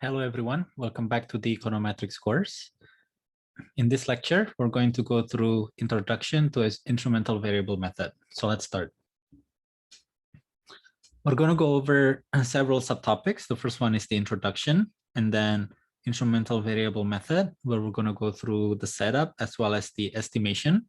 Hello, everyone. Welcome back to the econometrics course. In this lecture, we're going to go through introduction to an instrumental variable method. So let's start. We're going to go over several subtopics. The first one is the introduction, and then instrumental variable method, where we're going to go through the setup as well as the estimation.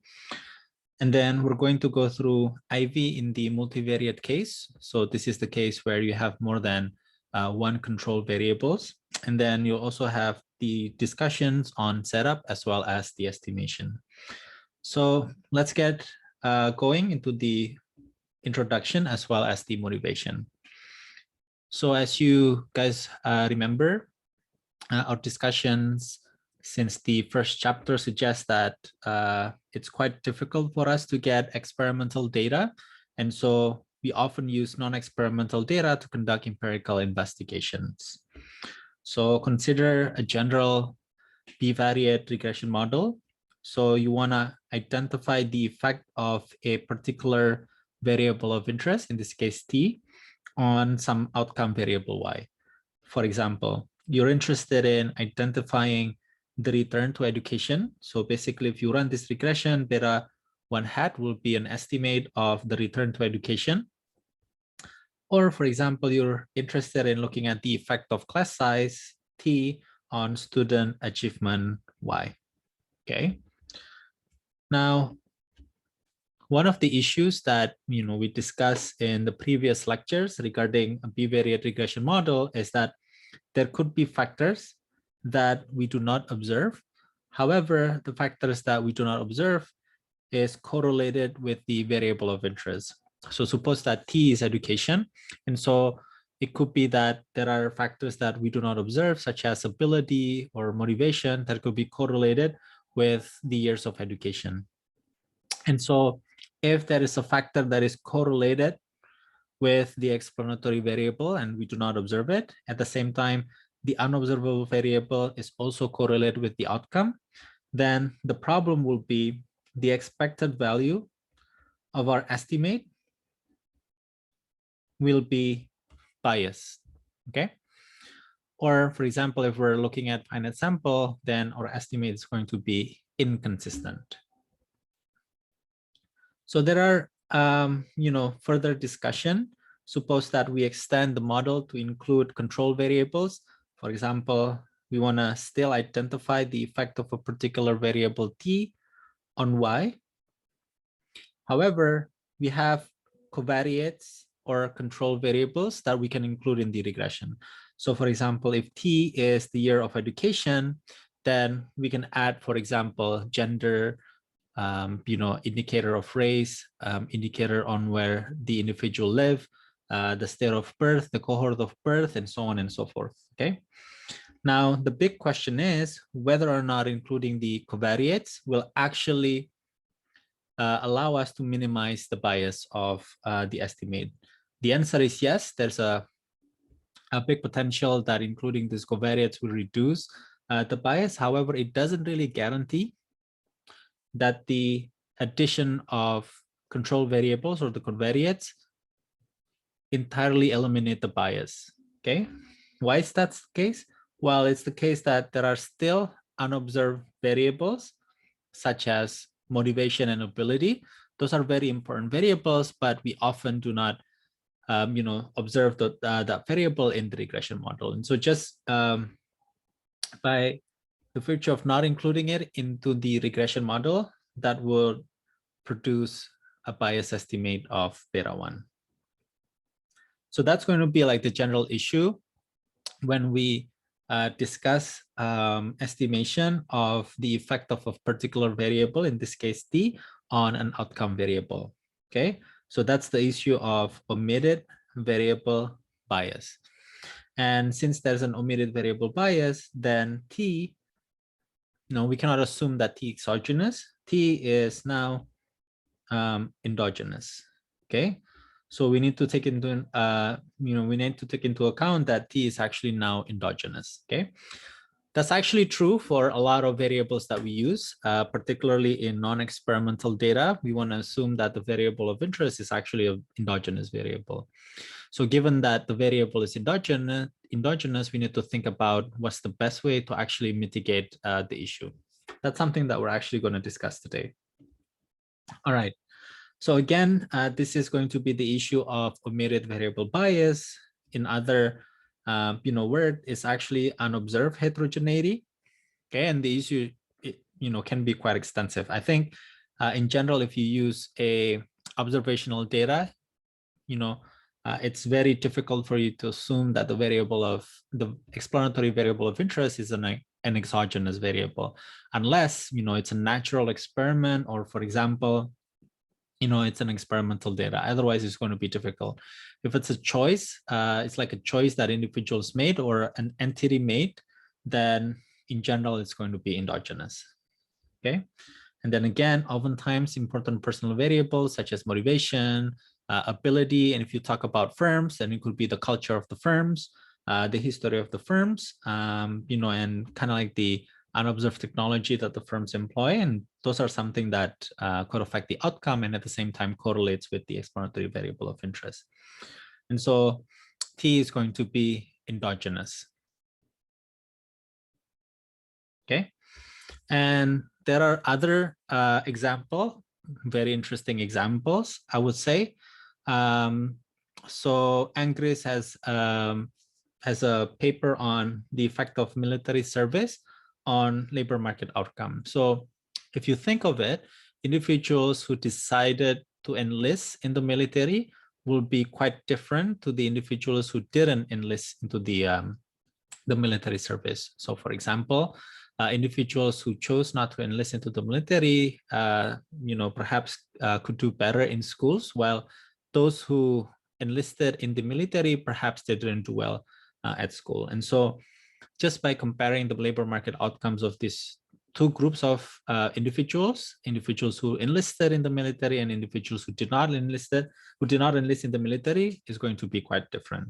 And then we're going to go through IV in the multivariate case. So this is the case where you have more than one control variables. And then you'll also have the discussions on setup as well as the estimation. So let's get going into the introduction as well as the motivation. So as you guys remember, our discussions since the first chapter suggest that it's quite difficult for us to get experimental data. And so we often use non-experimental data to conduct empirical investigations. So consider a general bivariate regression model. So you want to identify the effect of a particular variable of interest, in this case t, on some outcome variable y. For example, you're interested in identifying the return to education. So basically, if you run this regression, beta 1 hat will be an estimate of the return to education. Or for example, you're interested in looking at the effect of class size T on student achievement Y. Okay. Now, one of the issues that we discussed in the previous lectures regarding a bivariate regression model is that there could be factors that we do not observe. However, the factors that we do not observe is correlated with the variable of interest. So suppose that T is education. And so it could be that there are factors that we do not observe, such as ability or motivation, that could be correlated with the years of education. And so if there is a factor that is correlated with the explanatory variable and we do not observe it, at the same time, the unobservable variable is also correlated with the outcome, then the problem will be the expected value of our estimate will be biased, okay? Or for example, if we're looking at finite sample, then our estimate is going to be inconsistent. So there are, further discussion. Suppose that we extend the model to include control variables. For example, we want to still identify the effect of a particular variable t on y. However, we have covariates or control variables that we can include in the regression. So for example, if t is the year of education, then we can add, for example, gender, indicator of race, indicator on where the individual live, the state of birth, the cohort of birth, and so on and so forth, okay? Now, the big question is whether or not including the covariates will actually allow us to minimize the bias of the estimate. The answer is yes. There's a big potential that including these covariates will reduce the bias. However, it doesn't really guarantee that the addition of control variables or the covariates entirely eliminate the bias, okay? Why is that the case? Well, it's the case that there are still unobserved variables such as motivation and ability. Those are very important variables, but we often do not observe that variable in the regression model. And so just by the virtue of not including it into the regression model, that will produce a bias estimate of beta 1. So that's going to be like the general issue when we discuss estimation of the effect of a particular variable, in this case t, on an outcome variable, okay? So that's the issue of omitted variable bias. And since there's an omitted variable bias, then t, we cannot assume that t exogenous. T is now endogenous, okay? So we need to take into account that t is actually now endogenous, okay? That's actually true for a lot of variables that we use, particularly in non-experimental data. We want to assume that the variable of interest is actually an endogenous variable. So given that the variable is endogenous, we need to think about what's the best way to actually mitigate the issue. That's something that we're actually going to discuss today. All right. So again, this is going to be the issue of omitted variable bias. In other, word is actually unobserved heterogeneity. Okay, and the issue, can be quite extensive. I think, in general, if you use a observational data, it's very difficult for you to assume that the explanatory variable of interest is an exogenous variable, unless it's a natural experiment, or for example, it's an experimental data. Otherwise, it's going to be difficult. If it's a choice, it's like a choice that individuals made or an entity made, then in general, it's going to be endogenous. Okay. And then again, oftentimes important personal variables such as motivation, ability, and if you talk about firms, then it could be the culture of the firms, the history of the firms, and kind of like the unobserved technology that the firms employ. And those are something that could affect the outcome and at the same time correlates with the explanatory variable of interest. And so T is going to be endogenous. Okay. And there are other very interesting examples, I would say. So Angris has a paper on the effect of military service on labor market outcome. So if you think of it, individuals who decided to enlist in the military will be quite different to the individuals who didn't enlist into the military service. So for example, individuals who chose not to enlist into the military, perhaps could do better in schools, while those who enlisted in the military, perhaps they didn't do well at school. And so just by comparing the labor market outcomes of these two groups of individuals who enlisted in the military and individuals who did not enlist in the military, is going to be quite different.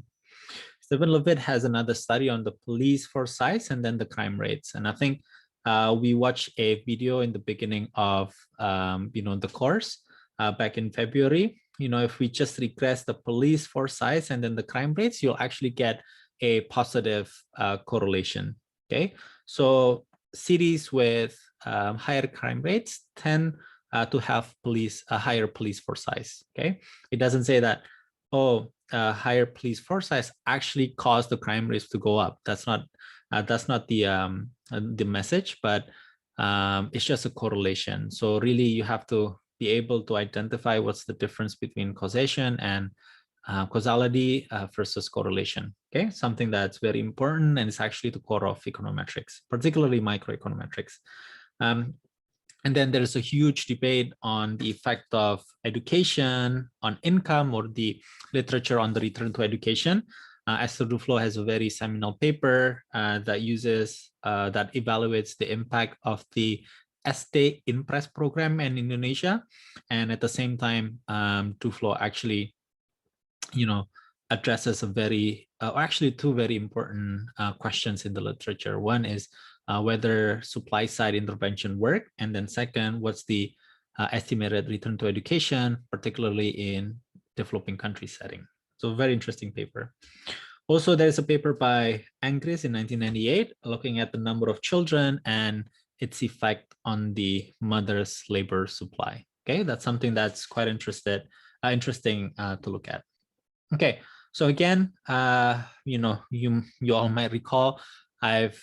Stephen Levitt has another study on the police force size and then the crime rates. And I think we watched a video in the beginning of the course back in February. If we just regress the police force size and then the crime rates, you'll actually get a positive correlation. Okay, so cities with higher crime rates tend to have higher police force size. Okay, it doesn't say that, oh, higher police force size actually caused the crime rates to go up. That's not the message, but it's just a correlation. So really, you have to be able to identify what's the difference between causation and causality versus correlation. Okay, something that's very important, and it's actually the core of econometrics, particularly microeconometrics. And then there's a huge debate on the effect of education on income, or the literature on the return to education. Esther Duflo has a very seminal paper that evaluates the impact of the SD Impress program in Indonesia. And at the same time, Duflo actually, addresses actually two very important questions in the literature. One is whether supply side intervention work, and then second, what's the estimated return to education, particularly in developing country setting. So very interesting paper. Also, there's a paper by Angris in 1998 looking at the number of children and its effect on the mother's labor supply. Okay, that's something that's quite interesting to look at. Okay, so again, you all might recall I've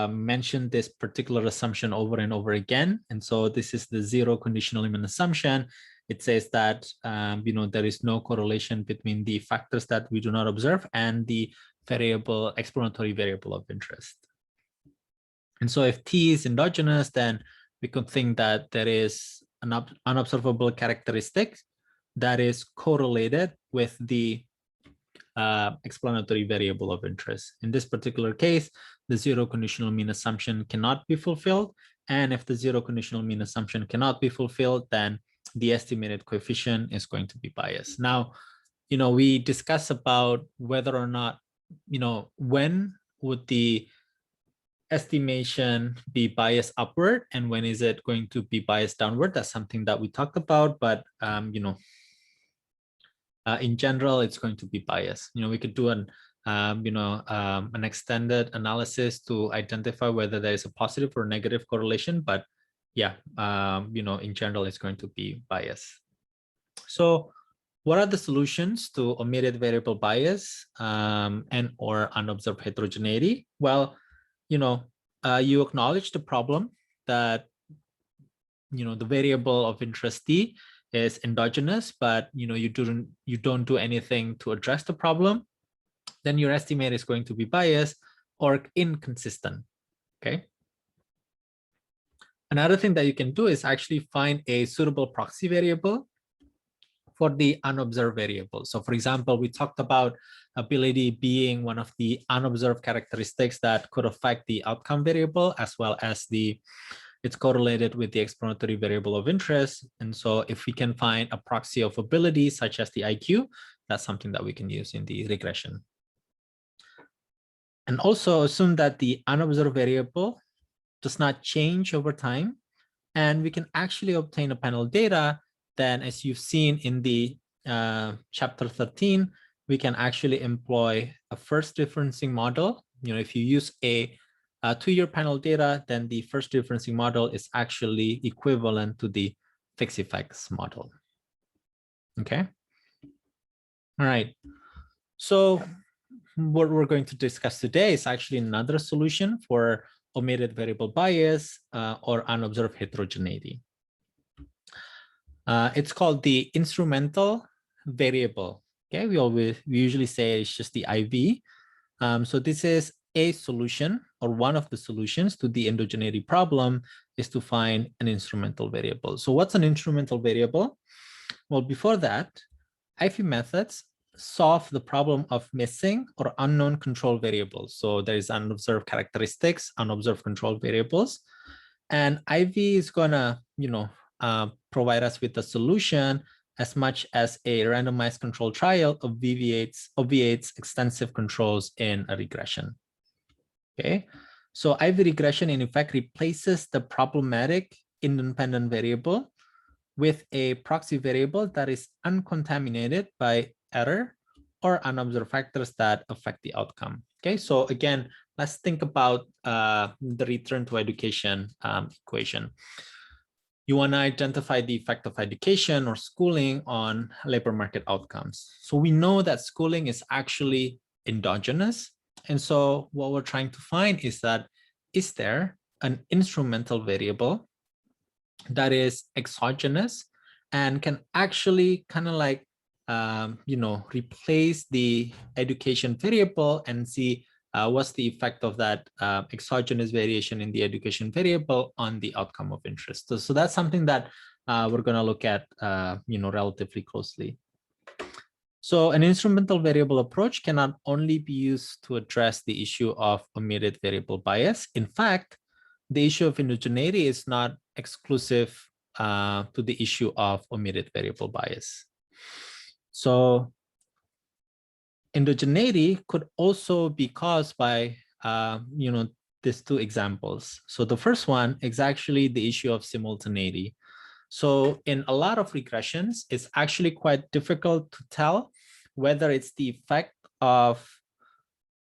mentioned this particular assumption over and over again. And so this is the zero conditional limit assumption. It says that, there is no correlation between the factors that we do not observe and the explanatory variable of interest. And so if T is endogenous, then we could think that there is an unobservable characteristic that is correlated with the explanatory variable of interest. In this particular case, the zero conditional mean assumption cannot be fulfilled. And if the zero conditional mean assumption cannot be fulfilled, then the estimated coefficient is going to be biased. Now, we discuss about whether or not, when would the estimation be biased upward and when is it going to be biased downward. That's something that we talked about, but in general, it's going to be biased. We could do an extended analysis to identify whether there is a positive or negative correlation, but yeah, in general, it's going to be biased. So what are the solutions to omitted variable bias and or unobserved heterogeneity? Well, you acknowledge the problem that the variable of interest T is endogenous, but you don't do anything to address the problem, then your estimate is going to be biased or inconsistent. Okay. Another thing that you can do is actually find a suitable proxy variable for the unobserved variable. So for example, we talked about ability being one of the unobserved characteristics that could affect the outcome variable, as well as it's correlated with the explanatory variable of interest. And so if we can find a proxy of ability, such as the IQ, that's something that we can use in the regression. And also assume that the unobserved variable does not change over time. And we can actually obtain a panel data. Then, as you've seen in the chapter 13, we can actually employ a first differencing model. If you use a 2-year panel data, then the first differencing model is actually equivalent to the fixed effects model. Okay. All right. So what we're going to discuss today is actually another solution for omitted variable bias or unobserved heterogeneity. It's called the instrumental variable. Okay, we usually say it's just the IV. So this is a solution, or one of the solutions to the endogeneity problem, is to find an instrumental variable. So what's an instrumental variable? Well, before that, IV methods solve the problem of missing or unknown control variables. So there is unobserved characteristics, unobserved control variables, and IV is gonna, provide us with a solution as much as a randomized control trial obviates extensive controls in a regression. Okay, so IV regression in effect replaces the problematic independent variable with a proxy variable that is uncontaminated by error or unobserved factors that affect the outcome. Okay, so again, let's think about the return to education equation. You want to identify the effect of education or schooling on labor market outcomes. So we know that schooling is actually endogenous. And so what we're trying to find is that, is there an instrumental variable that is exogenous and can actually kind of like, replace the education variable and see what's the effect of that exogenous variation in the education variable on the outcome of interest. So that's something that we're going to look at, relatively closely. So an instrumental variable approach cannot only be used to address the issue of omitted variable bias. In fact, the issue of endogeneity is not exclusive to the issue of omitted variable bias. So endogeneity could also be caused by, these two examples. So the first one is actually the issue of simultaneity. So in a lot of regressions, it's actually quite difficult to tell whether it's the effect of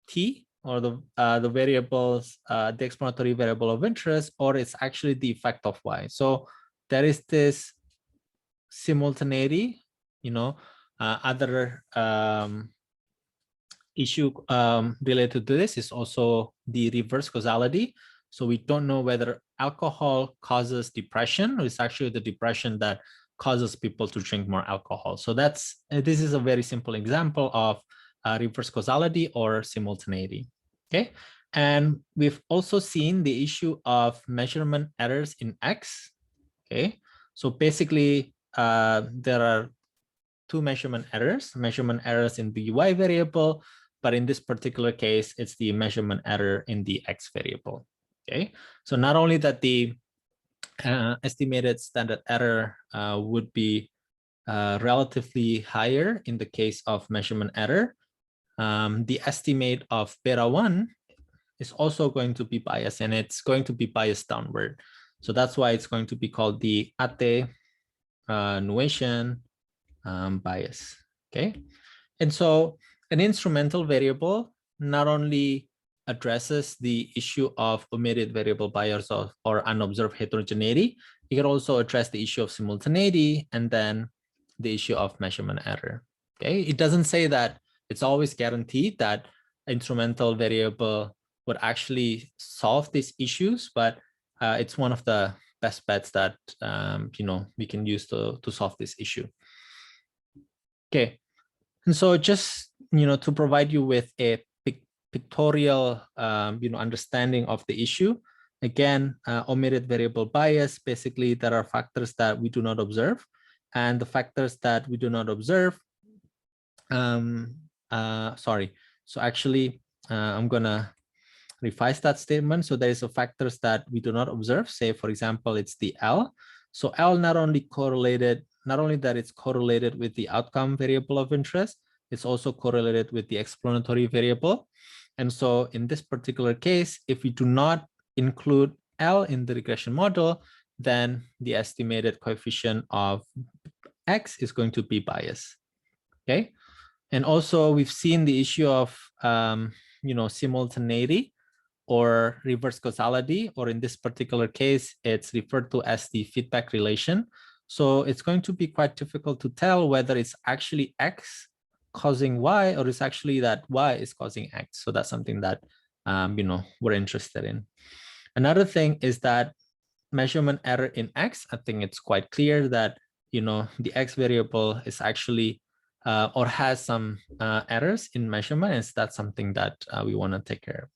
T or the variables, the explanatory variable of interest, or it's actually the effect of Y. So there is this simultaneity, other issue related to this is also the reverse causality. So we don't know whether alcohol causes depression, or it's actually the depression that causes people to drink more alcohol. So this is a very simple example of reverse causality or simultaneity. Okay, and we've also seen the issue of measurement errors in X. Okay, so basically there are two measurement errors in the Y variable, but in this particular case, it's the measurement error in the X variable. Okay, so not only that the estimated standard error would be relatively higher in the case of measurement error, the estimate of beta 1 is also going to be biased, and it's going to be biased downward. So that's why it's going to be called the attenuation bias. Okay. And so an instrumental variable not only addresses the issue of omitted variable bias or unobserved heterogeneity, it can also address the issue of simultaneity and then the issue of measurement error. Okay, it doesn't say that it's always guaranteed that instrumental variable would actually solve these issues, but it's one of the best bets that we can use to solve this issue. Okay, and so just to provide you with a pictorial understanding of the issue, again, omitted variable bias, basically there are factors that we do not observe, and the factors that we do not observe, so actually I'm gonna revise that statement. So there is a factors that we do not observe, say for example it's the L. So L not only that it's correlated with the outcome variable of interest, it's also correlated with the explanatory variable. And so in this particular case, if we do not include L in the regression model, then the estimated coefficient of X is going to be biased. Okay. And also we've seen the issue of simultaneity or reverse causality, or in this particular case, it's referred to as the feedback relation. So it's going to be quite difficult to tell whether it's actually X causing Y or it's actually that Y is causing X. So that's something that, we're interested in. Another thing is that measurement error in X, I think it's quite clear that, the X variable is actually or has some errors in measurement, and that's something that we want to take care of.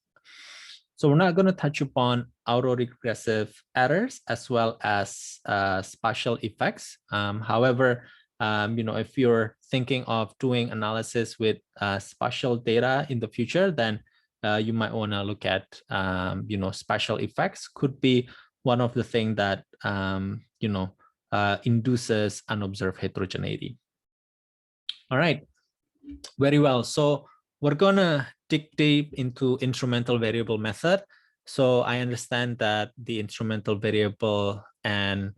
So we're not going to touch upon autoregressive errors as well as spatial effects. However, if you're thinking of doing analysis with spatial data in the future, then you might want to look at, spatial effects could be one of the things that, induces unobserved heterogeneity. All right, very well. So we're gonna dig deep into instrumental variable method. So I understand that the instrumental variable and,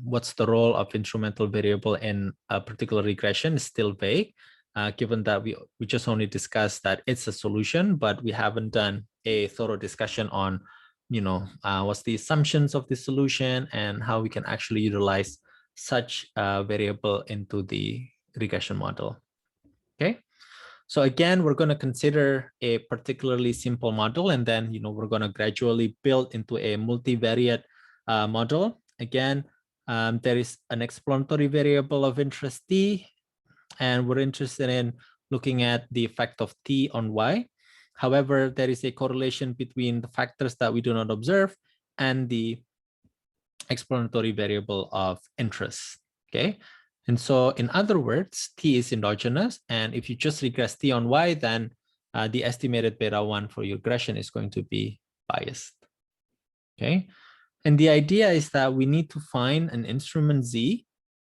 what's the role of instrumental variable in a particular regression is still vague, given that we just only discussed that it's a solution, but we haven't done a thorough discussion on, what's the assumptions of the solution and how we can actually utilize such a variable into the regression model. Okay, so again, we're going to consider a particularly simple model, and then we're going to gradually build into a multivariate model. Again, there is an explanatory variable of interest T, and we're interested in looking at the effect of T on Y. However, there is a correlation between the factors that we do not observe and the explanatory variable of interest. Okay, and so in other words, T is endogenous, and if you just regress T on Y, then the estimated beta 1 for your regression is going to be biased. Okay, and the idea is that we need to find an instrument Z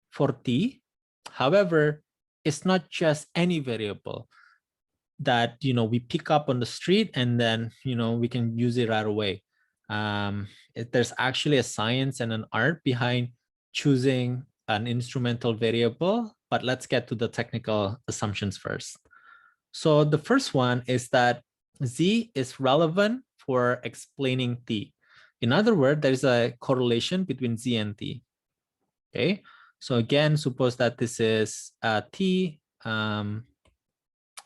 for T. However, it's not just any variable that we pick up on the street and then we can use it right away. There's actually a science and an art behind choosing an instrumental variable, but let's get to the technical assumptions first. So the first one is that Z is relevant for explaining T. In other words, there's a correlation between Z and T. Okay, so again, suppose that this is T,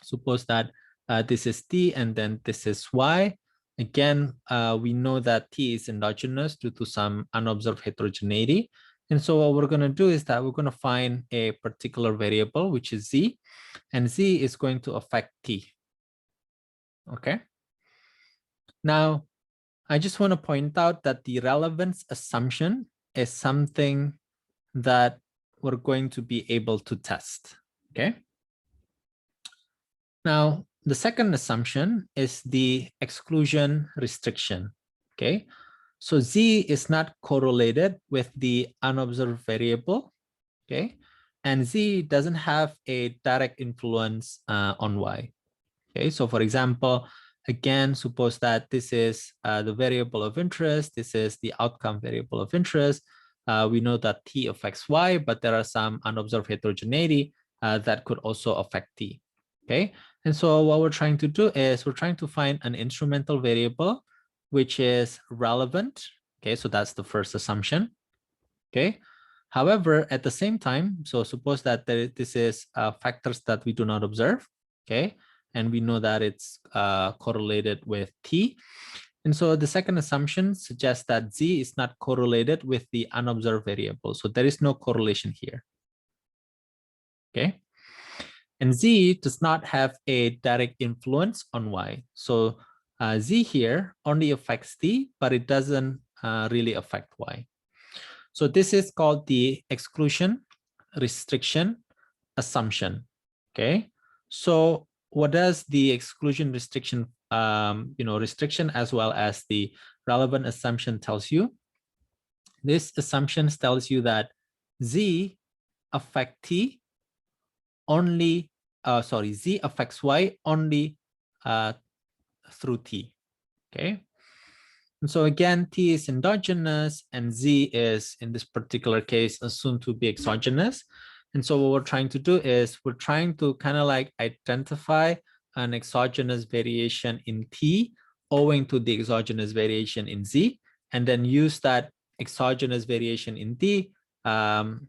suppose that this is T and then this is Y. Again, we know that T is endogenous due to some unobserved heterogeneity. And so what we're going to do is that we're going to find a particular variable, which is Z, and Z is going to affect T. Okay. Now, I just want to point out that the relevance assumption is something that we're going to be able to test. Okay. Now, the second assumption is the exclusion restriction. Okay, so Z is not correlated with the unobserved variable. Okay, and Z doesn't have a direct influence on Y. Okay, so for example, again, suppose that this is the variable of interest, this is the outcome variable of interest. we know that T affects Y, but there are some unobserved heterogeneity that could also affect T. Okay, and so what we're trying to do is we're trying to find an instrumental variable which is relevant. Okay, so that's the first assumption. Okay, however, at the same time, so suppose that this is factors that we do not observe. Okay, and we know that it's correlated with T. And so the second assumption suggests that Z is not correlated with the unobserved variable. So there is no correlation here. Okay. And Z does not have a direct influence on Y. So Z here only affects T, but it doesn't really affect Y. So this is called the exclusion restriction assumption. Okay. So what does the exclusion restriction, restriction as well as the relevant assumption tells you? This assumption tells you that Z affect T only, Z affects Y only through T. Okay. And so again, T is endogenous and Z is, in this particular case, assumed to be exogenous. And so what we're trying to do is we're trying to kind of like identify an exogenous variation in T owing to the exogenous variation in Z, and then use that exogenous variation in T on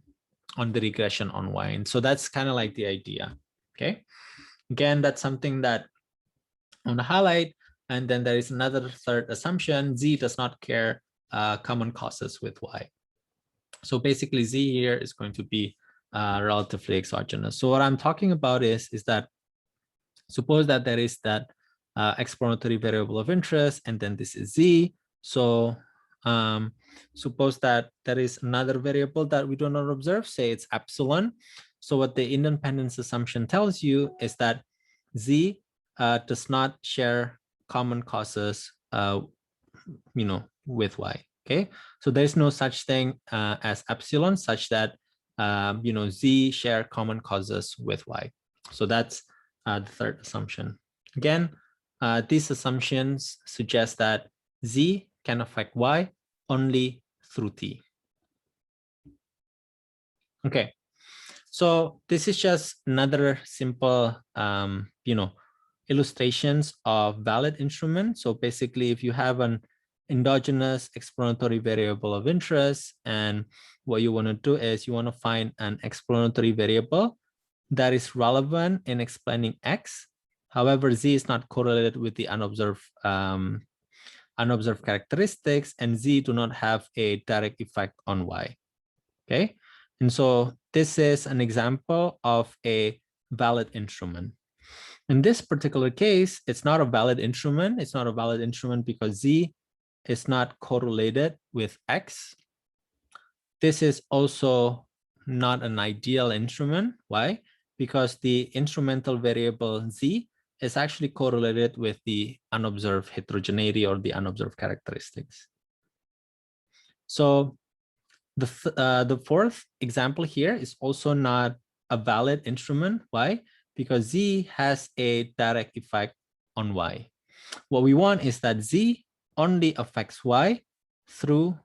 the regression on Y. And so that's kind of like the idea. Okay. Again, that's something that I want to highlight. And then there is another third assumption: Z does not care common causes with Y. So basically, Z here is going to be relatively exogenous. So what I'm talking about is that suppose that there is that exploratory variable of interest, and then this is Z. So suppose that there is another variable that we do not observe, say it's epsilon. So what the independence assumption tells you is that Z does not share common causes, with Y. Okay, so there's no such thing as epsilon such that Z share common causes with Y. So that's the third assumption. Again, these assumptions suggest that Z can affect Y only through T. Okay, so this is just another simple, illustrations of valid instruments. So basically, if you have an endogenous exploratory variable of interest, and what you want to do is you want to find an exploratory variable that is relevant in explaining X. However, Z is not correlated with the unobserved characteristics, and Z do not have a direct effect on Y. Okay, and so this is an example of a valid instrument. In this particular case, it's not a valid instrument. It's not a valid instrument because Z is not correlated with X. This is also not an ideal instrument. Why? Because the instrumental variable Z is actually correlated with the unobserved heterogeneity or the unobserved characteristics. So the fourth example here is also not a valid instrument. Why? Because Z has a direct effect on Y. What we want is that Z only affects Y through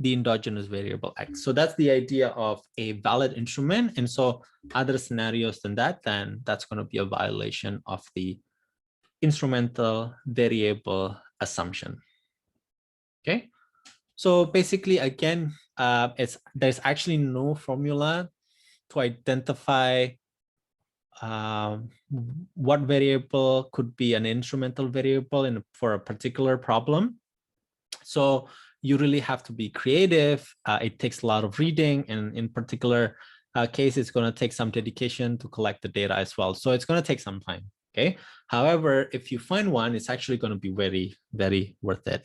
the endogenous variable X. So that's the idea of a valid instrument. And so other scenarios than that, then that's going to be a violation of the instrumental variable assumption. Okay. So basically, again, there's actually no formula to identify what variable could be an instrumental variable for a particular problem. So you really have to be creative. It takes a lot of reading, and in particular case, it's going to take some dedication to collect the data as well. So it's going to take some time. Okay. However, if you find one, it's actually going to be very, very worth it.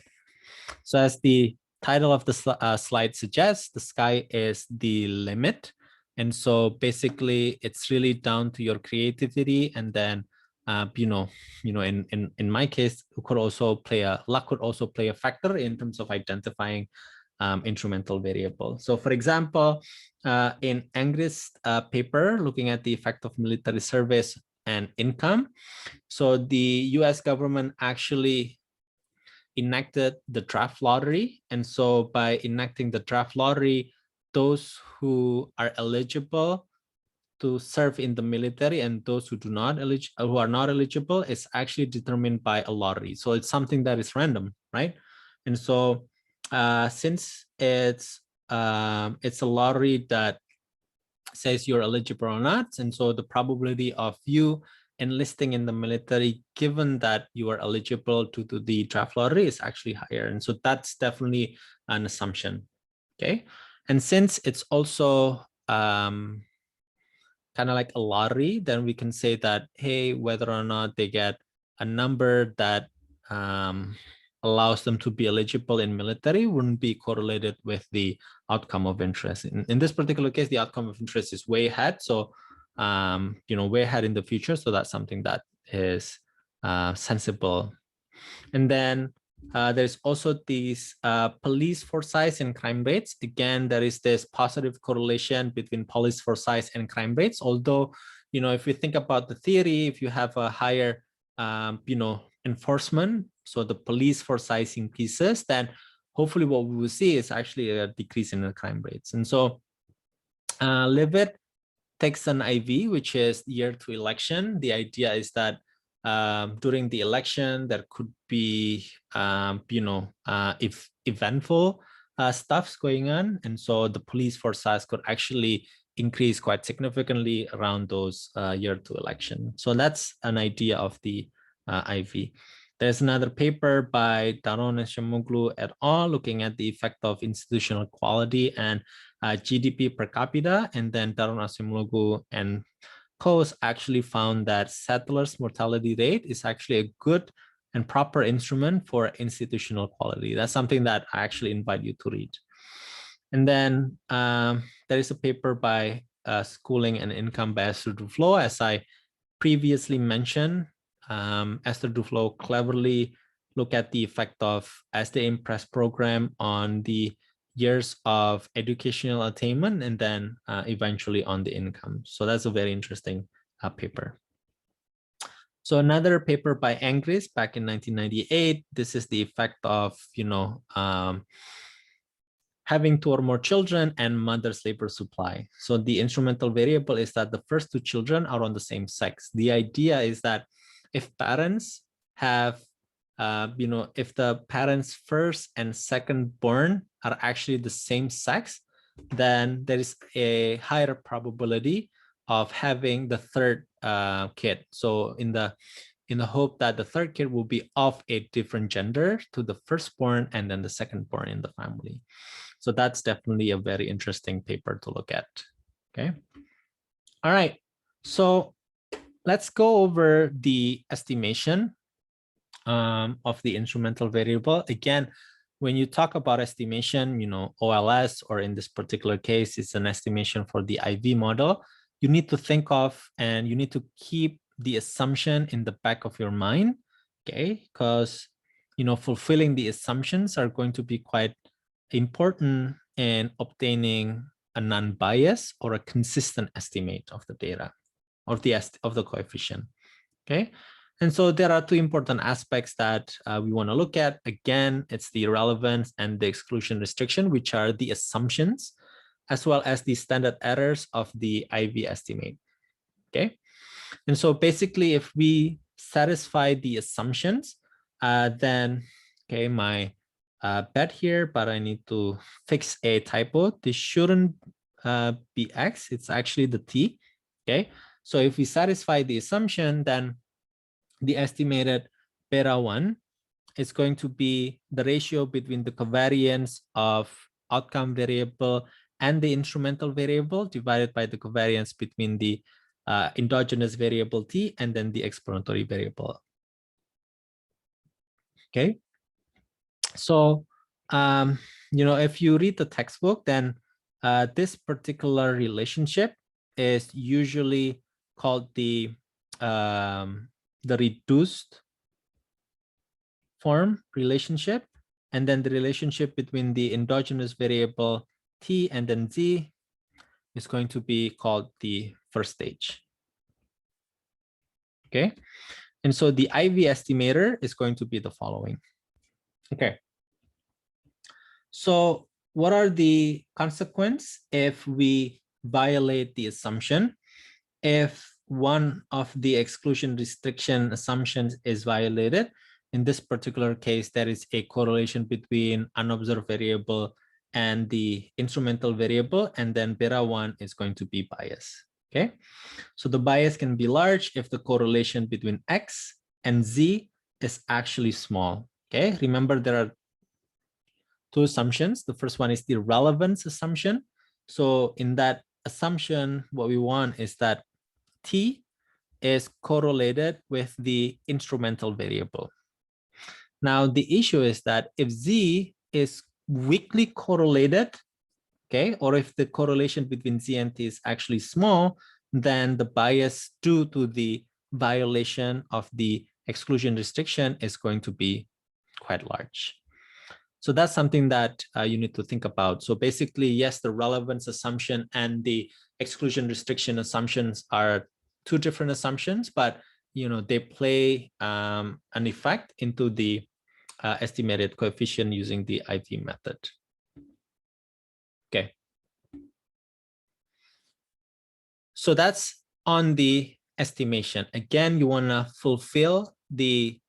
So as the title of the slide suggests, the sky is the limit. And so basically it's really down to your creativity. And then, in my case, luck could also play a factor in terms of identifying instrumental variable. So for example, in Angris' paper, looking at the effect of military service and income. So the US government actually enacted the draft lottery. And so by enacting the draft lottery, those who are eligible to serve in the military and those who are not eligible is actually determined by a lottery. So it's something that is random, right? And so since it's a lottery that says you're eligible or not, and so the probability of you enlisting in the military, given that you are eligible to do the draft lottery, is actually higher. And so that's definitely an assumption. Okay. And since it's also kind of like a lottery, then we can say that, hey, whether or not they get a number that allows them to be eligible in military wouldn't be correlated with the outcome of interest. In this particular case, the outcome of interest is way ahead. So, way ahead in the future. So that's something that is sensible. And then there's also these police force size and crime rates. Again, there is this positive correlation between police force size and crime rates. Although, if you think about the theory, if you have a higher, enforcement, so the police force size increases, then hopefully what we will see is actually a decrease in the crime rates. And so Levitt takes an IV, which is year to election. The idea is that during the election, there could be, if eventful stuff's going on. And so the police force size could actually increase quite significantly around those year to election. So that's an idea of the IV. There's another paper by Daron and Shemoglu et al. Looking at the effect of institutional quality and GDP per capita. And then Daron Acemoglu and co-authors actually found that settlers' mortality rate is actually a good and proper instrument for institutional quality. That's something that I actually invite you to read. And then there is a paper by Schooling and Income by Esther Duflo. As I previously mentioned, Esther Duflo cleverly looked at the effect of SD Impress program on the years of educational attainment and then eventually on the income. So that's a very interesting paper. So another paper by Angris back in 1998. This is the effect of, having two or more children and mother's labor supply. So the instrumental variable is that the first two children are on the same sex. The idea is that if parents have, if the parents' first and second born are actually the same sex, then there is a higher probability of having the third kid. So in the hope that the third kid will be of a different gender to the firstborn and then the secondborn in the family. So that's definitely a very interesting paper to look at. Okay. All right. So let's go over the estimation of the instrumental variable. Again, when you talk about estimation, OLS, or in this particular case, it's an estimation for the IV model, you need to think of and you need to keep the assumption in the back of your mind, okay? Because, fulfilling the assumptions are going to be quite important in obtaining a non-biased or a consistent estimate of the data or of the coefficient, okay? And so there are two important aspects that we want to look at. Again, it's the relevance and the exclusion restriction, which are the assumptions, as well as the standard errors of the IV estimate, okay? And so basically, if we satisfy the assumptions, then, okay, my bet here, but I need to fix a typo. This shouldn't be X, it's actually the T, okay? So if we satisfy the assumption, then the estimated beta 1 is going to be the ratio between the covariance of outcome variable and the instrumental variable divided by the covariance between the endogenous variable T and then the explanatory variable. Okay. So, if you read the textbook, then this particular relationship is usually called the reduced form relationship, and then the relationship between the endogenous variable T and then Z is going to be called the first stage. Okay, and so the IV estimator is going to be the following. Okay. So what are the consequences if we violate the assumption? If one of the exclusion restriction assumptions is violated, in this particular case, there is a correlation between unobserved variable and the instrumental variable, and then beta 1 is going to be bias. Okay, so the bias can be large if the correlation between X and Z is actually small. Okay, remember there are two assumptions. The first one is the relevance assumption. So in that assumption, what we want is that T is correlated with the instrumental variable. Now, the issue is that if Z is weakly correlated, okay, or if the correlation between Z and T is actually small, then the bias due to the violation of the exclusion restriction is going to be quite large. So that's something that you need to think about. So basically, yes, the relevance assumption and the exclusion restriction assumptions are two different assumptions, but they play an effect into the estimated coefficient using the IV method. Okay. So that's on the estimation. Again, you want to fulfill the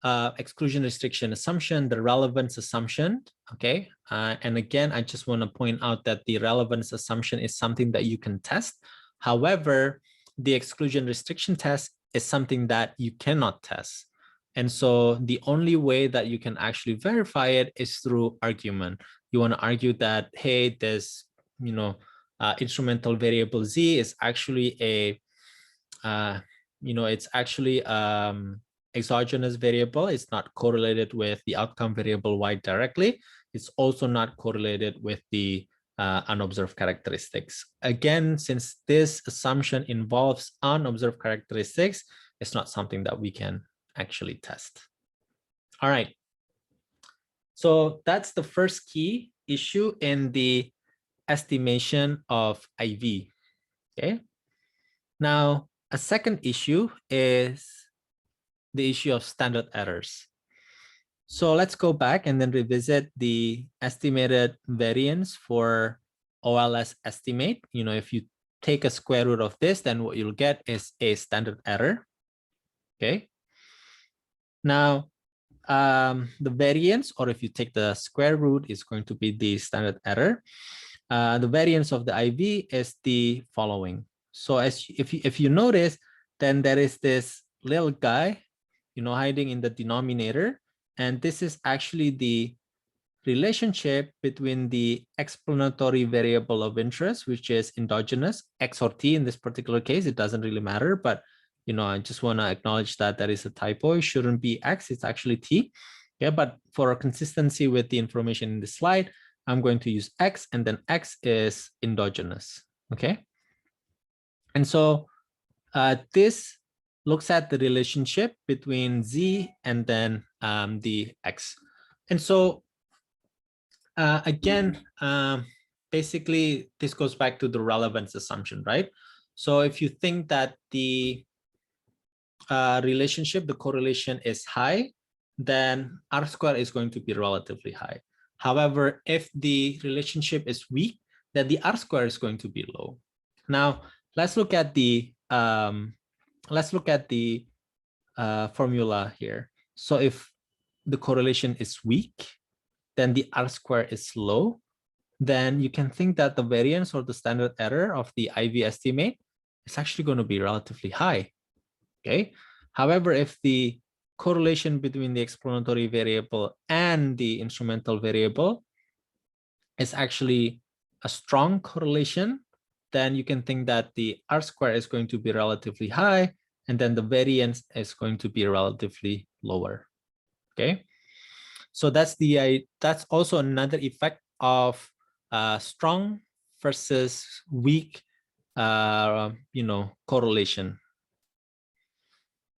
exclusion restriction assumption, the relevance assumption, okay? And again, I just want to point out that the relevance assumption is something that you can test. However, the exclusion restriction test is something that you cannot test. And so the only way that you can actually verify it is through argument. You want to argue that, hey, this, instrumental variable Z is actually a, it's actually exogenous variable. It's not correlated with the outcome variable Y directly. It's also not correlated with the unobserved characteristics. Again, since this assumption involves unobserved characteristics, it's not something that we can actually test. All right. So that's the first key issue in the estimation of IV. Okay. Now, a second issue is the issue of standard errors. So let's go back and then revisit the estimated variance for OLS estimate. If you take a square root of this, then what you'll get is a standard error. Okay. Now, the variance, or if you take the square root, is going to be the standard error. The variance of the IV is the following. So if you notice, then there is this little guy, hiding in the denominator. And this is actually the relationship between the explanatory variable of interest, which is endogenous, X or T in this particular case. It doesn't really matter, but I just want to acknowledge that there is a typo. It shouldn't be X, it's actually T. Yeah, but for consistency with the information in the slide, I'm going to use X, and then X is endogenous. Okay. And so this looks at the relationship between Z and then the X. And so again, basically, this goes back to the relevance assumption, right? So if you think that the relationship, the correlation is high, then R square is going to be relatively high. However, if the relationship is weak, then the R square is going to be low. Now, let's look at the formula here. So if the correlation is weak, then the R square is low, then you can think that the variance or the standard error of the IV estimate is actually going to be relatively high. Okay. However, if the correlation between the explanatory variable and the instrumental variable is actually a strong correlation, then you can think that the R square is going to be relatively high, and then the variance is going to be relatively lower. Okay. So that's also another effect of strong versus weak correlation.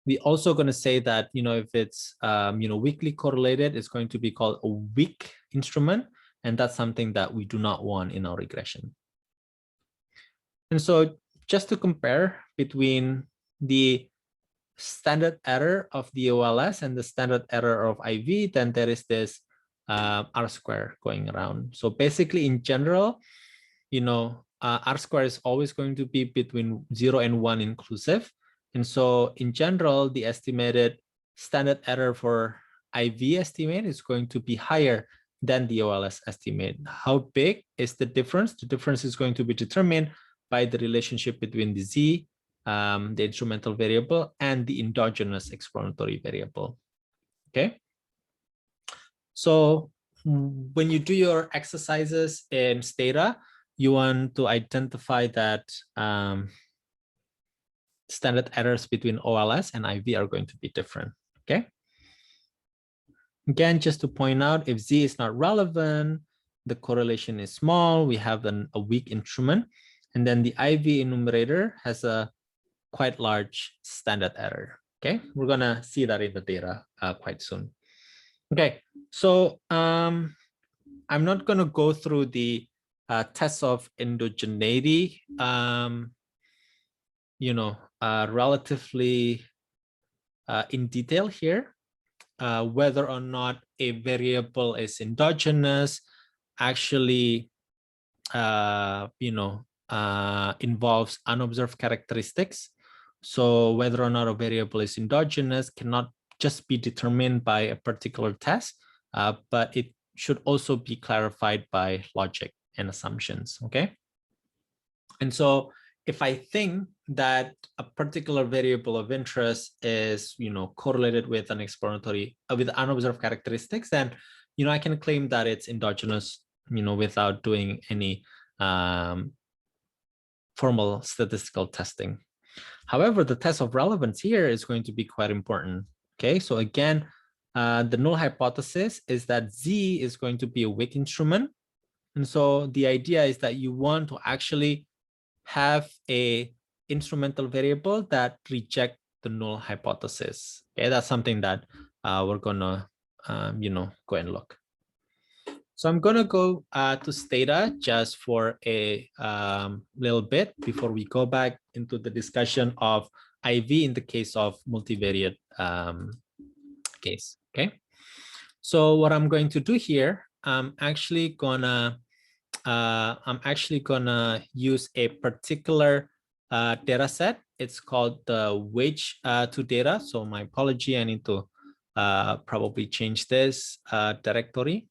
We're also going to say that if it's weakly correlated, it's going to be called a weak instrument, and that's something that we do not want in our regression. And so just to compare between the standard error of the OLS and the standard error of IV, then there is this R square going around. So basically, in general, R square is always going to be between 0 and 1 inclusive. And so in general, the estimated standard error for IV estimate is going to be higher than the OLS estimate. How big is the difference? The difference is going to be determined by the relationship between the Z, the instrumental variable, and the endogenous exploratory variable. Okay. So when you do your exercises in Stata, you want to identify that standard errors between OLS and IV are going to be different. Okay. Again, just to point out, if Z is not relevant, the correlation is small, we have a weak instrument, and then the IV enumerator has a quite large standard error. Okay, we're gonna see that in the data quite soon. Okay, so I'm not gonna go through the tests of endogeneity, relatively in detail here. Whether or not a variable is endogenous actually, involves unobserved characteristics. So whether or not a variable is endogenous cannot just be determined by a particular test, but it should also be clarified by logic and assumptions, okay? And so if I think that a particular variable of interest is, correlated with an exploratory, with unobserved characteristics, then, I can claim that it's endogenous, without doing any formal statistical testing. However, the test of relevance here is going to be quite important. Okay, so again, the null hypothesis is that Z is going to be a weak instrument. And so the idea is that you want to actually have a instrumental variable that reject the null hypothesis. Okay, that's something that we're gonna, go and look. So I'm gonna go to Stata just for a little bit before we go back into the discussion of IV in the case of multivariate case. Okay. So what I'm going to do here, I'm actually gonna use a particular data set. It's called the wage to data. So my apology, I need to probably change this directory.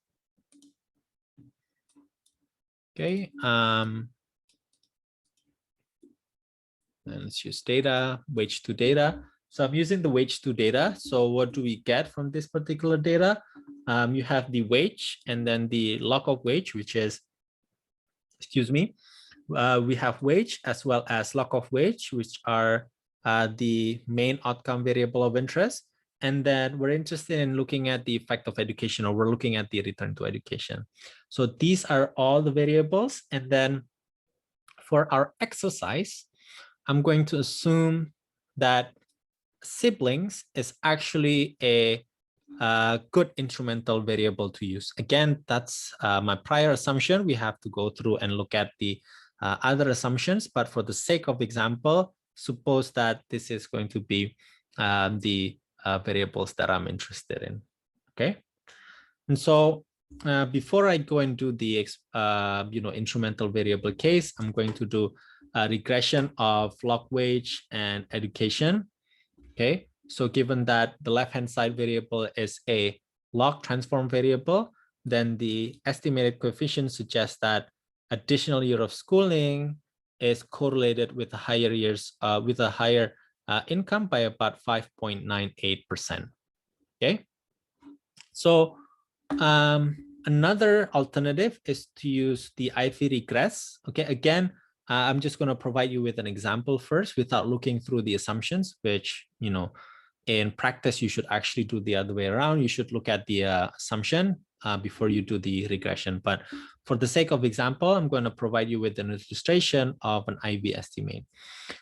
Okay. And let's use data, wage to data. So I'm using the wage to data. So what do we get from this particular data? You have the wage and then the log of wage, which is, we have wage as well as log of wage, which are the main outcome variable of interest. And then we're interested in looking at the effect of education, or we're looking at the return to education. So these are all the variables. And then for our exercise, I'm going to assume that siblings is actually a good instrumental variable to use. Again, that's my prior assumption. We have to go through and look at the other assumptions, but for the sake of example, suppose that this is going to be the variables that I'm interested in. Okay, and so before I go and do the instrumental variable case, I'm going to do a regression of log wage and education. Okay, so given that the left-hand side variable is a log transform variable, then the estimated coefficient suggests that additional year of schooling is correlated with a higher income by about 5.98%. Okay, so another alternative is to use the IV regress. Okay, again, I'm just going to provide you with an example first without looking through the assumptions, which, in practice, you should actually do the other way around. You should look at the assumption before you do the regression. But for the sake of example, I'm going to provide you with an illustration of an IV estimate.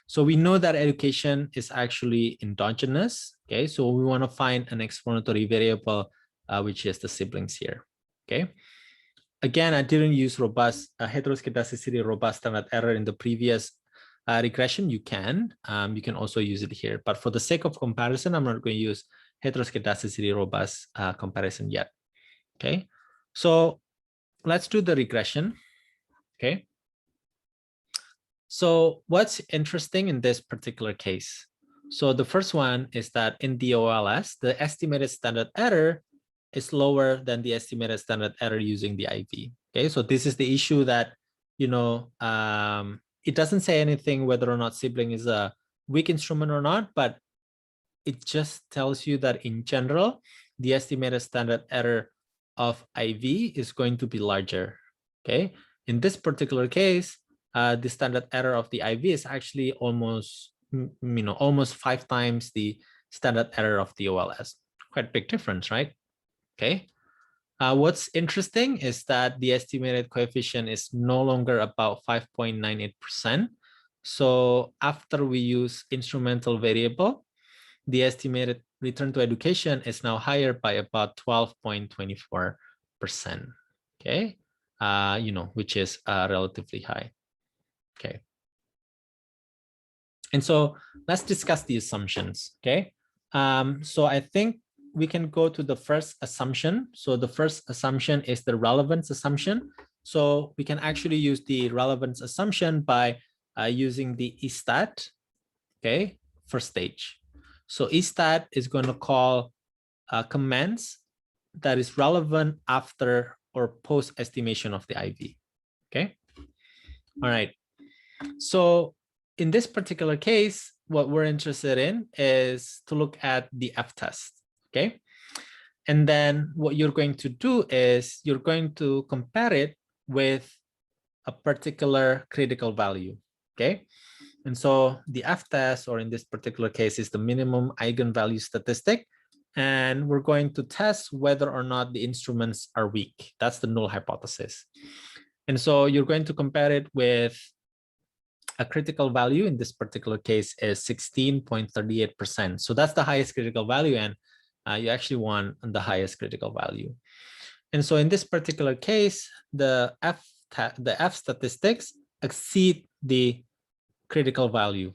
So we know that education is actually endogenous. Okay, so we want to find an explanatory variable, which is the siblings here. Okay. Again, I didn't use robust heteroscedasticity robust standard error in the previous regression, you can also use it here. But for the sake of comparison, I'm not going to use heteroscedasticity robust comparison yet. Okay, so let's do the regression. Okay. So what's interesting in this particular case? So the first one is that in the OLS, the estimated standard error is lower than the estimated standard error using the IV. Okay, so this is the issue that, you know, it doesn't say anything whether or not sibling is a weak instrument or not, but it just tells you that in general, the estimated standard error of IV is going to be larger. Okay, in this particular case, the standard error of the IV is actually almost, almost 5 times the standard error of the OLS. Quite big difference, right? Okay. What's interesting is that the estimated coefficient is no longer about 5.98%. So after we use instrumental variable, the estimated return to education is now higher by about 12.24%. Okay, which is relatively high. Okay. And so let's discuss the assumptions. Okay. So I think we can go to the first assumption. So the first assumption is the relevance assumption. So we can actually use the relevance assumption by using the ESTAT, okay, for stage. So ESTAT is going to call commands that is relevant after or post estimation of the IV. Okay. All right. So in this particular case, what we're interested in is to look at the F test. Okay. And then what you're going to do is you're going to compare it with a particular critical value. Okay. And so the F test, or in this particular case, is the minimum eigenvalue statistic. And we're going to test whether or not the instruments are weak. That's the null hypothesis. And so you're going to compare it with a critical value. In this particular case is 16.38%. So that's the highest critical value, and you actually want the highest critical value. And so in this particular case, the F statistics exceed the critical value.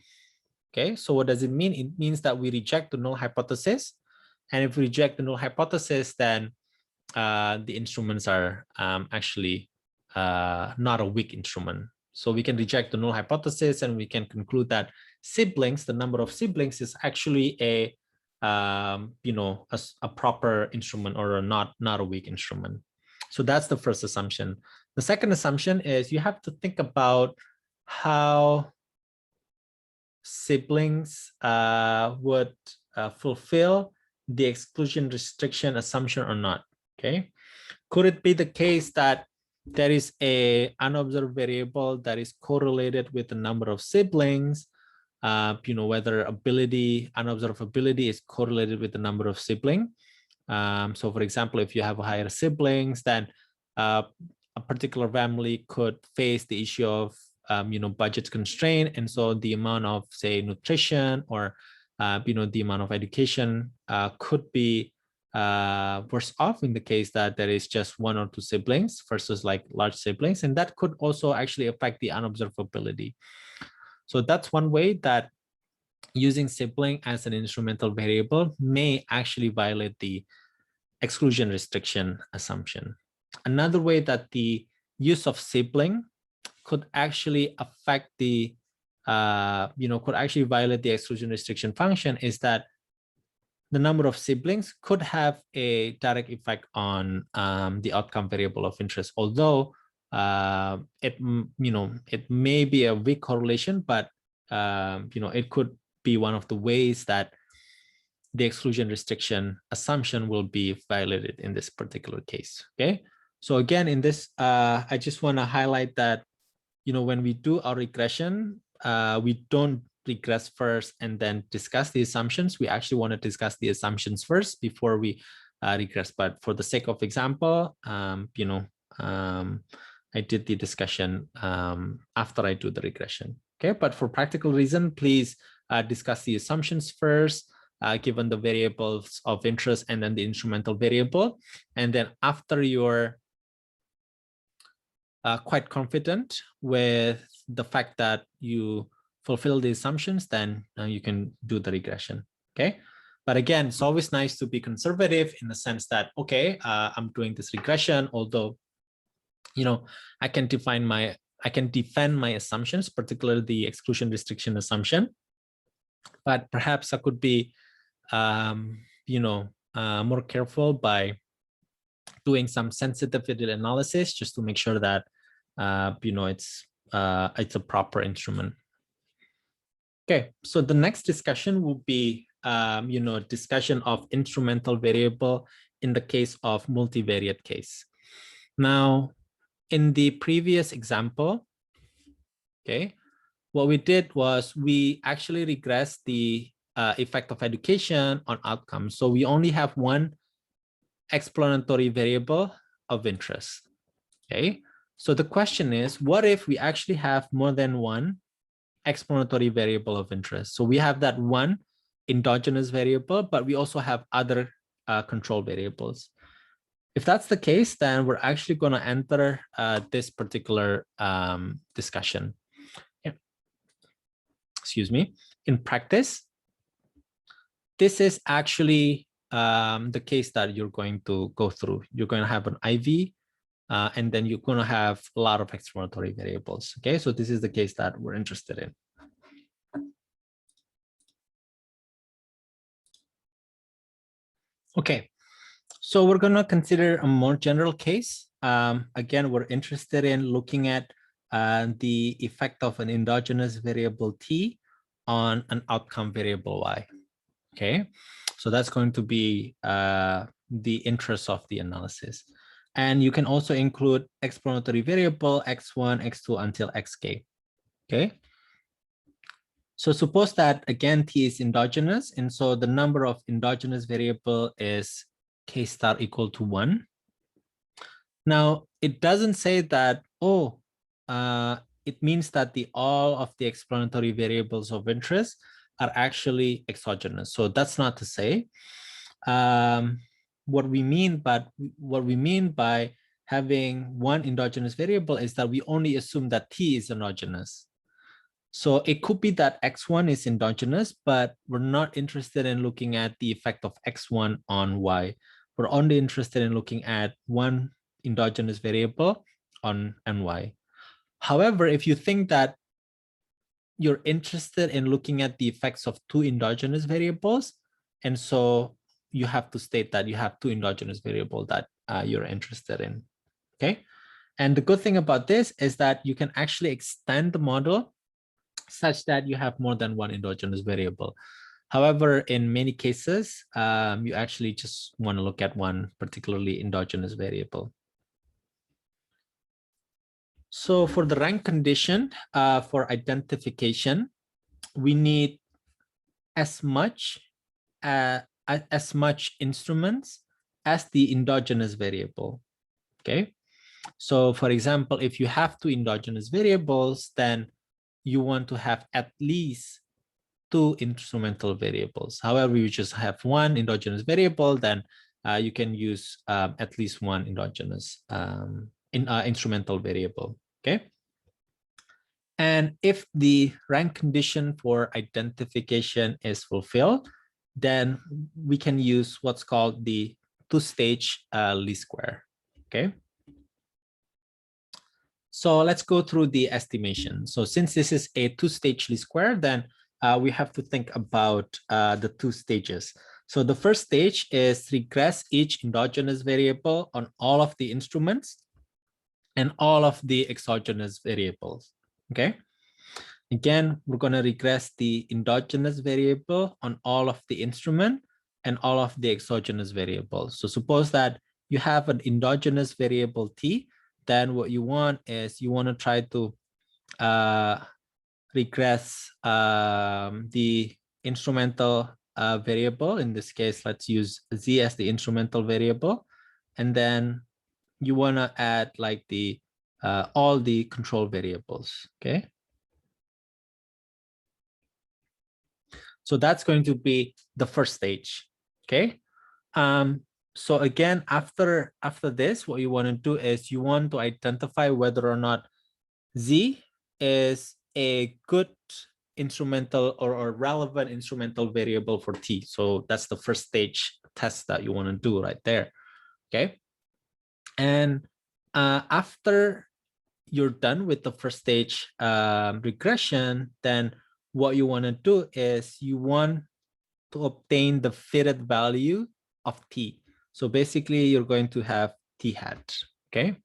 Okay, so what does it mean? It means that we reject the null hypothesis. And if we reject the null hypothesis, then the instruments are actually not a weak instrument. So we can reject the null hypothesis, and we can conclude that siblings, the number of siblings, is actually a proper instrument, or not a weak instrument. So that's the first assumption. The second assumption is you have to think about how siblings would fulfill the exclusion restriction assumption or not. Okay, could it be the case that there is a unobserved variable that is correlated with the number of siblings, whether unobserved ability is correlated with the number of siblings. So for example, if you have higher siblings, then a particular family could face the issue of budget constraint, and so the amount of, say, nutrition or the amount of education could be worse off in the case that there is just 1 or 2 siblings versus like large siblings, and that could also actually affect the unobservability. So that's one way that using sibling as an instrumental variable may actually violate the exclusion restriction assumption. Another way that the use of sibling could actually affect the could actually violate the exclusion restriction function is that the number of siblings could have a direct effect on the outcome variable of interest, although it may be a weak correlation, but it could be one of the ways that the exclusion restriction assumption will be violated in this particular case. Okay, so again, in this, I just want to highlight that when we do our regression, we don't regress first and then discuss the assumptions. We actually want to discuss the assumptions first before we regress. But for the sake of example, I did the discussion after I do the regression. Okay, but for practical reason, please discuss the assumptions first, given the variables of interest and then the instrumental variable. And then after you're quite confident with the fact that you fulfill the assumptions, then you can do the regression. Okay. But again, it's always nice to be conservative in the sense that, okay, I'm doing this regression, although, I can defend my assumptions, particularly the exclusion restriction assumption. But perhaps I could be, more careful by doing some sensitivity analysis just to make sure that, it's a proper instrument. Okay, so the next discussion will be, discussion of instrumental variable in the case of multivariate case. Now, in the previous example, okay, what we did was we actually regressed the effect of education on outcomes. So we only have one explanatory variable of interest. Okay, so the question is, what if we actually have more than one explanatory variable of interest? So we have that one endogenous variable, but we also have other control variables. If that's the case, then we're actually going to enter this particular discussion. Excuse me. In practice, this is actually the case that you're going to go through. You're going to have an IV, and then you're going to have a lot of explanatory variables. Okay, so this is the case that we're interested in. Okay, so we're going to consider a more general case. Again, we're interested in looking at the effect of an endogenous variable T on an outcome variable Y. Okay, so that's going to be the interest of the analysis. And you can also include explanatory variable x1, x2 until xk. Okay, so suppose that, again, T is endogenous, and so the number of endogenous variable is k star equal to 1. Now, it doesn't say that, it means that all of the explanatory variables of interest are actually exogenous. So that's not to say. What we mean by having one endogenous variable is that we only assume that T is endogenous. So it could be that x1 is endogenous, but we're not interested in looking at the effect of x1 on y. We're only interested in looking at one endogenous variable on ny. However, if you think that you're interested in looking at the effects of two endogenous variables, and so you have to state that you have two endogenous variables that you're interested in. Okay, and the good thing about this is that you can actually extend the model such that you have more than one endogenous variable. However, in many cases, you actually just want to look at one particularly endogenous variable. So for the rank condition for identification, we need as much instruments as the endogenous variable. Okay, so for example, if you have two endogenous variables, then you want to have at least two instrumental variables. However, you just have one endogenous variable, then you can use at least one endogenous instrumental variable. Okay. And if the rank condition for identification is fulfilled, then we can use what's called the two-stage least square. Okay. So let's go through the estimation. So since this is a two-stage least square, then we have to think about the two stages. So the first stage is regress each endogenous variable on all of the instruments and all of the exogenous variables. Okay. Again, we're going to regress the endogenous variable on all of the instrument and all of the exogenous variables. So suppose that you have an endogenous variable T, then what you want is you want to try to regress the instrumental variable. In this case, let's use Z as the instrumental variable. And then you want to add like the all the control variables. Okay. So that's going to be the first stage. Okay. So again, after this, what you want to do is you want to identify whether or not Z is a good instrumental or relevant instrumental variable for t. So that's the first stage test that you want to do right there. Okay. And after you're done with the first stage regression, then what you want to do is you want to obtain the fitted value of t. So basically, you're going to have t hat. Okay.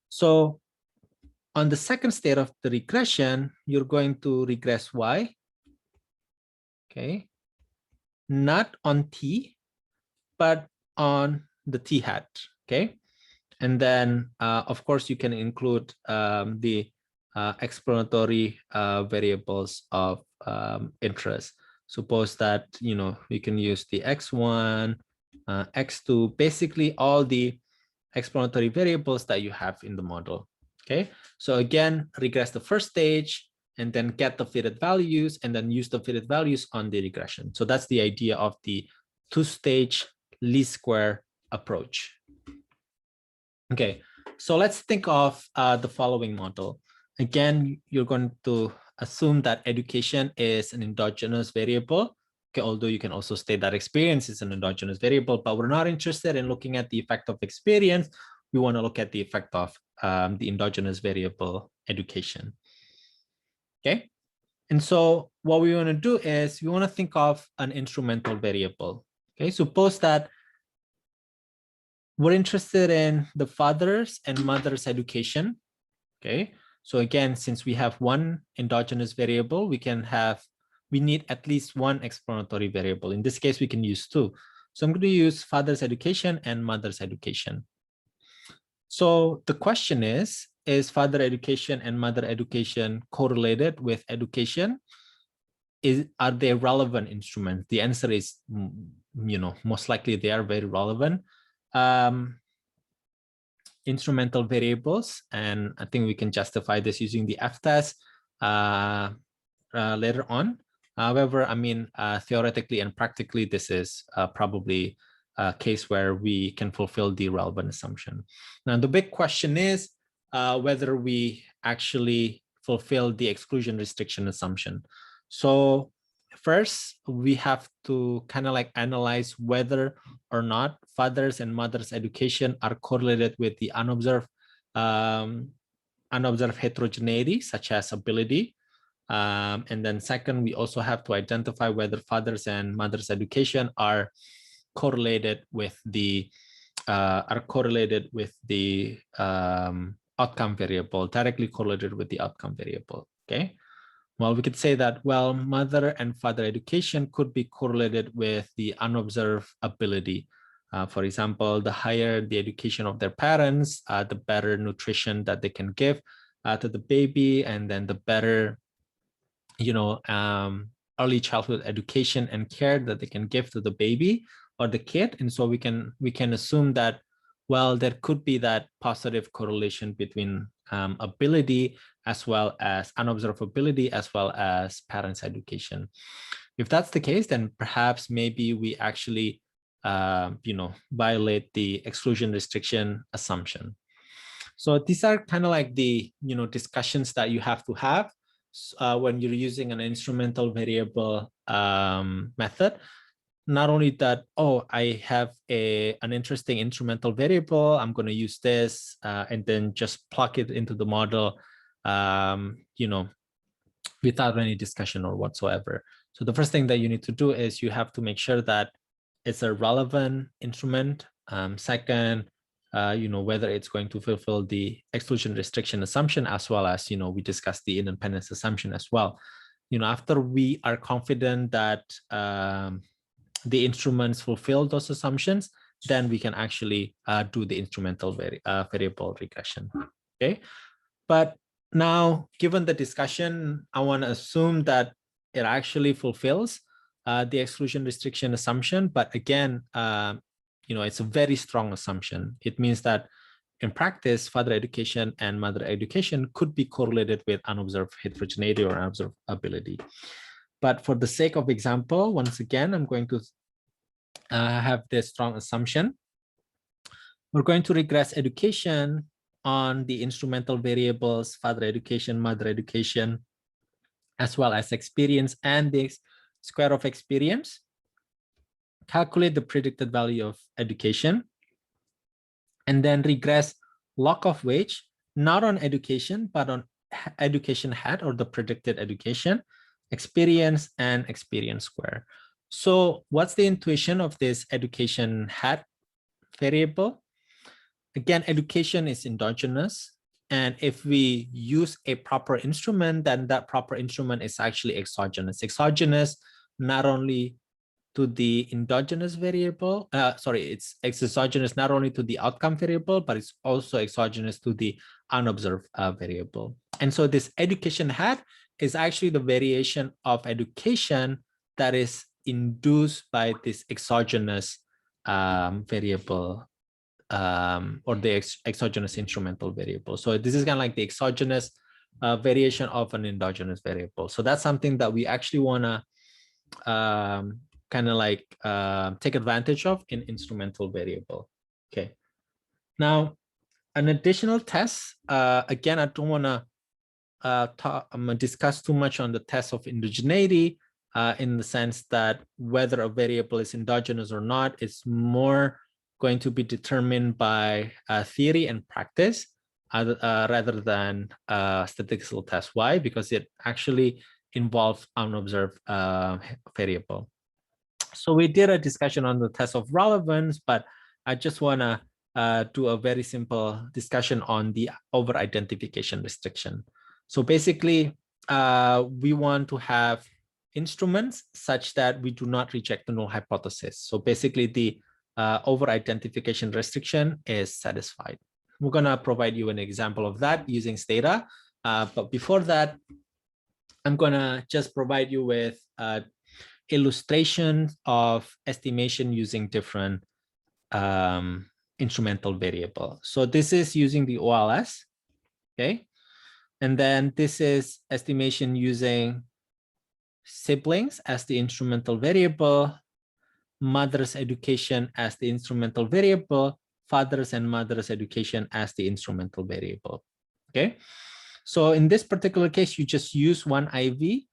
So on the second state of the regression, you're going to regress y. Okay. Not on t, but on the t hat. Okay. And then, of course, you can include the explanatory variables of interest. Suppose that, we can use the x1, x2, basically all the explanatory variables that you have in the model. Okay, so again, regress the first stage and then get the fitted values and then use the fitted values on the regression. So that's the idea of the two-stage least square approach. Okay, so let's think of the following model. Again, you're going to assume that education is an endogenous variable. Okay, although you can also state that experience is an endogenous variable, but we're not interested in looking at the effect of experience. We want to look at the effect of the endogenous variable education. Okay, and so what we want to do is we want to think of an instrumental variable. Okay, suppose that we're interested in the father's and mother's education. Okay, so again, since we have one endogenous variable, we need at least one explanatory variable. In this case, we can use two. So I'm going to use father's education and mother's education. So the question is father education and mother education correlated with education? Are they relevant instruments? The answer is, most likely they are very relevant. Instrumental variables, and I think we can justify this using the f-test later on. However, theoretically and practically, this is probably a case where we can fulfill the relevant assumption. Now, the big question is whether we actually fulfill the exclusion restriction assumption. So first, we have to kind of like analyze whether or not father's and mother's education are correlated with the unobserved heterogeneity, such as ability. And then second, we also have to identify whether father's and mother's education are correlated with the outcome variable, directly correlated with the outcome variable. Okay. Well, we could say that, well, mother and father education could be correlated with the unobserved ability. For example, the higher the education of their parents, the better nutrition that they can give to the baby, and then the better, early childhood education and care that they can give to the baby or the kid. And so we can assume that, well, there could be that positive correlation between ability as well as unobserved ability as well as parents' education. If that's the case, then perhaps maybe we actually violate the exclusion restriction assumption. So these are kind of like the discussions that you have to have when you're using an instrumental variable method. Not only that, oh, I have an interesting instrumental variable, I'm going to use this and then just plug it into the model, without any discussion or whatsoever. So the first thing that you need to do is you have to make sure that it's a relevant instrument. Second, whether it's going to fulfill the exclusion restriction assumption, as well as, we discussed the independence assumption as well. After we are confident that the instruments fulfill those assumptions, then we can actually do the instrumental variable regression. Okay, but now, given the discussion, I want to assume that it actually fulfills the exclusion restriction assumption. But again, it's a very strong assumption. It means that in practice, father education and mother education could be correlated with unobserved heterogeneity or unobserved ability. But for the sake of example, once again, I'm going to have this strong assumption. We're going to regress education on the instrumental variables, father education, mother education, as well as experience and the square of experience. Calculate the predicted value of education, and then regress log of wage, not on education, but on education hat, or the predicted education, experience, and experience square. So what's the intuition of this education hat variable? Again, education is endogenous. And if we use a proper instrument, then that proper instrument is actually exogenous. Exogenous not only to the endogenous variable, it's exogenous not only to the outcome variable, but it's also exogenous to the unobserved variable. And so this education hat is actually the variation of education that is induced by this exogenous variable, or the exogenous instrumental variable. So this is kind of like the exogenous variation of an endogenous variable. So that's something that we actually want to kind of like take advantage of in instrumental variable. Okay. Now, an additional test, again, I don't want to discuss too much on the test of endogeneity in the sense that whether a variable is endogenous or not is more going to be determined by theory and practice rather than statistical test. Why? Because it actually involves unobserved variable. So we did a discussion on the test of relevance, but I just want to do a very simple discussion on the over-identification restriction. So basically, we want to have instruments such that we do not reject the null hypothesis. So basically, the over-identification restriction is satisfied. We're going to provide you an example of that using Stata. But before that, I'm going to just provide you with illustrations of estimation using different instrumental variable. So this is using the OLS, okay? And then this is estimation using siblings as the instrumental variable, mother's education as the instrumental variable, father's and mother's education as the instrumental variable, okay? So in this particular case, you just use one IV.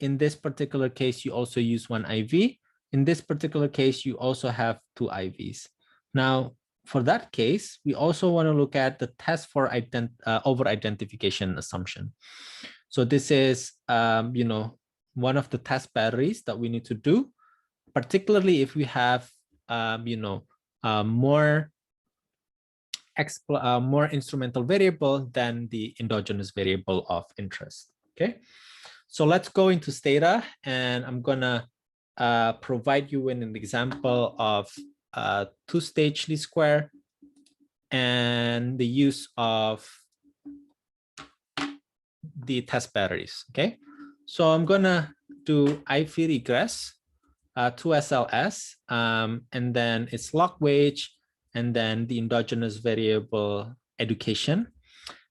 In this particular case, you also use one IV. In this particular case, you also have two IVs. Now, for that case, we also want to look at the test for over-identification assumption. So this is, one of the test batteries that we need to do, particularly if we have, more instrumental variable than the endogenous variable of interest. Okay. So let's go into Stata, and I'm gonna provide you with an example of two-stage least square and the use of the test batteries. Okay, so I'm gonna do IV regress to SLS, and then it's log wage, and then the endogenous variable education,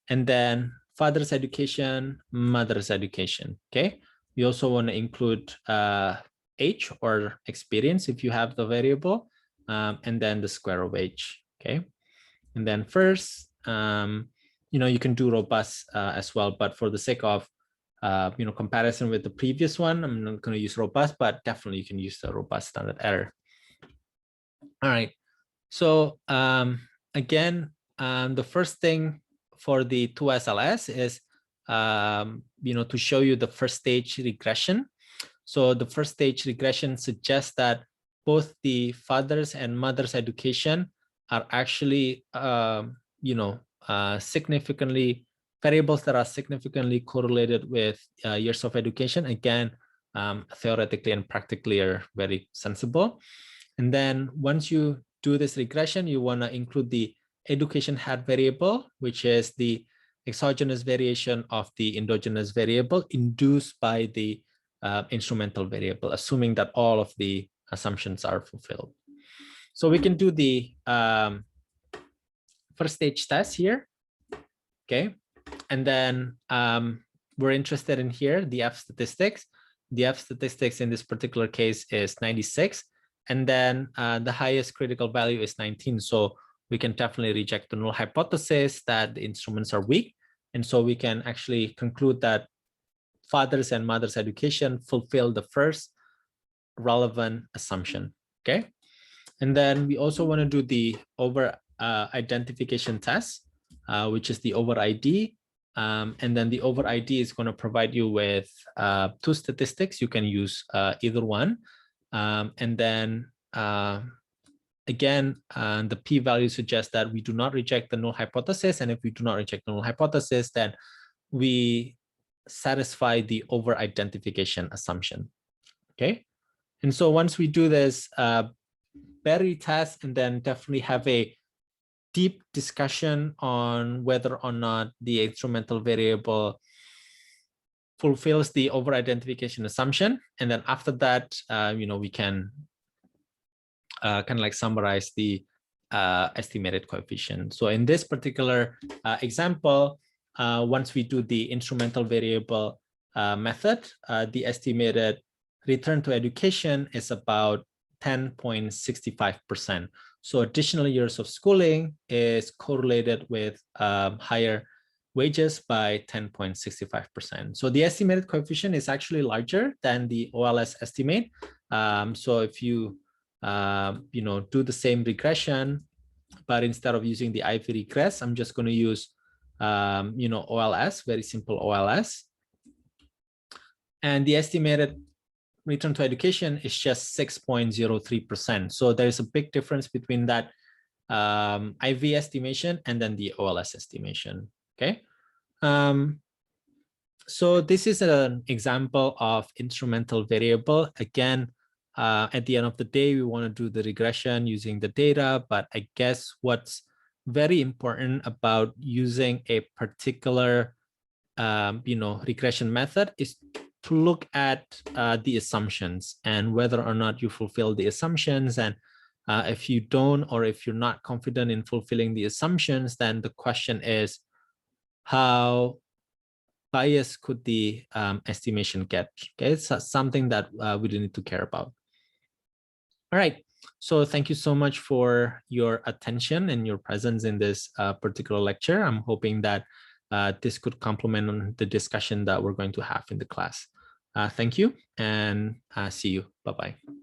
and then father's education, mother's education, okay? We also want to include age or experience if you have the variable, and then the square of age, okay? And then first, you can do robust as well, but for the sake of, comparison with the previous one, I'm not going to use robust, but definitely you can use the robust standard error. All right. So again, the first thing for the 2SLS is, to show you the first stage regression. So the first stage regression suggests that both the father's and mother's education are actually, significantly variables that are significantly correlated with years of education. Again, theoretically and practically are very sensible. And then once you do this regression, you want to include the education hat variable, which is the exogenous variation of the endogenous variable induced by the instrumental variable, assuming that all of the assumptions are fulfilled. So we can do the first stage test here, okay? And then we're interested in here, the F statistics. The F statistics in this particular case is 96. And then the highest critical value is 19. So we can definitely reject the null hypothesis that the instruments are weak. And so we can actually conclude that father's and mother's education fulfill the first relevant assumption, okay? And then we also want to do the over identification test, which is the over ID. And then the over ID is going to provide you with two statistics. You can use either one. And then again, the p-value suggests that we do not reject the null hypothesis. And if we do not reject the null hypothesis, then we satisfy the over identification assumption, okay? And so once we do this Berry test and then definitely have a deep discussion on whether or not the instrumental variable fulfills the over identification assumption. And then after that, we can kind of like summarize the estimated coefficient. So in this particular example, once we do the instrumental variable method, the estimated return to education is about 10.65%. So additional years of schooling is correlated with higher wages by 10.65%. So the estimated coefficient is actually larger than the OLS estimate. So if you do the same regression, but instead of using the IV regress, I'm just going to use OLS, very simple OLS. And the estimated return to education is just 6.03%. So there's a big difference between that IV estimation and then the OLS estimation, okay? So this is an example of instrumental variable. Again, at the end of the day, we want to do the regression using the data, but I guess what's very important about using a particular regression method is to look at the assumptions and whether or not you fulfill the assumptions. And if you don't, or if you're not confident in fulfilling the assumptions, then the question is, how biased could the estimation get? Okay, it's something that we need to care about. All right, so thank you so much for your attention and your presence in this particular lecture. I'm hoping that this could complement the discussion that we're going to have in the class. Thank you, and see you. Bye-bye.